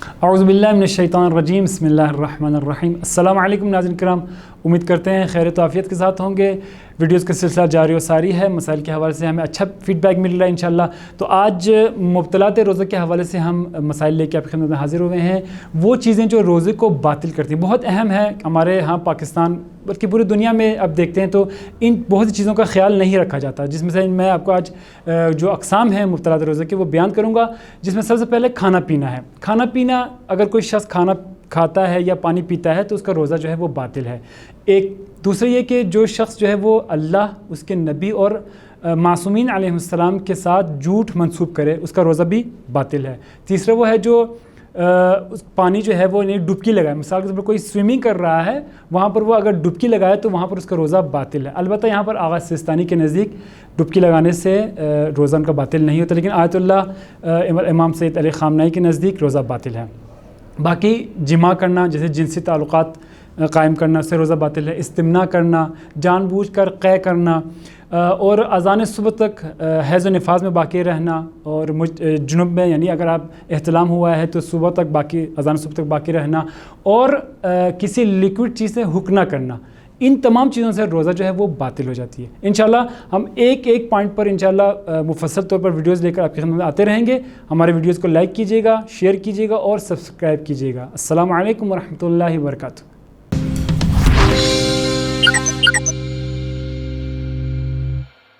اعوذ باللہ من الشیطان الرجیم، بسم اللہ الرحمن الرحیم۔ السلام علیکم ناظرین کرام، امید کرتے ہیں خیر و عافیت کے ساتھ ہوں گے۔ ویڈیوز کا سلسلہ جاری و ساری ہے، مسائل کے حوالے سے ہمیں اچھا فیڈ بیک مل رہا ہے انشاءاللہ۔ تو آج مبتلات روزہ کے حوالے سے ہم مسائل لے کے آپ کی خدمت میں حاضر ہوئے ہیں۔ وہ چیزیں جو روزے کو باطل کرتی ہیں بہت اہم ہے، ہمارے ہاں پاکستان بلکہ پوری دنیا میں اب دیکھتے ہیں تو ان بہت سی چیزوں کا خیال نہیں رکھا جاتا، جس میں سے میں آپ کو آج جو اقسام ہیں مبتلات روزے کے وہ بیان کروں گا، جس میں سب سے پہلے کھانا پینا ہے۔ کھانا پینا، اگر کوئی شخص کھانا کھاتا ہے یا پانی پیتا ہے تو اس کا روزہ جو ہے وہ باطل ہے۔ ایک دوسرے یہ کہ جو شخص جو ہے وہ اللہ، اس کے نبی اور معصومین علیہ السلام کے ساتھ جھوٹ منسوب کرے، اس کا روزہ بھی باطل ہے۔ تیسرا وہ ہے جو پانی جو ہے وہ ڈبکی لگائے، مثال کے طور پر کوئی سوئمنگ کر رہا ہے، وہاں پر وہ اگر ڈبکی لگائے تو وہاں پر اس کا روزہ باطل ہے۔ البتہ یہاں پر آغا سستانی کے نزدیک ڈبکی لگانے سے روزہ ان کا باطل نہیں ہوتا، لیکن آیت اللہ امام سید علی خامنائی کے نزدیک روزہ باطل ہے۔ باقی جماع کرنا، جیسے جنسی تعلقات قائم کرنا، اس سے روزہ باطل ہے۔ استمنا کرنا، جان بوجھ کر قے کرنا، اور اذان صبح تک حیض و نفاس میں باقی رہنا، اور جنوب میں یعنی اگر آپ احتلام ہوا ہے تو صبح تک باقی، اذان صبح تک باقی رہنا، اور کسی لیکوڈ چیز سے حک نہ کرنا، ان تمام چیزوں سے روزہ جو ہے وہ باطل ہو جاتی ہے۔ انشاءاللہ ہم ایک ایک پوائنٹ پر انشاءاللہ مفصل طور پر ویڈیوز لے کر آپ کی خدمت میں آتے رہیں گے۔ ہمارے ویڈیوز کو لائک کیجیے گا، شیئر کیجیے گا اور سبسکرائب کیجیے گا۔ السلام علیکم ورحمۃ اللہ وبرکاتہ۔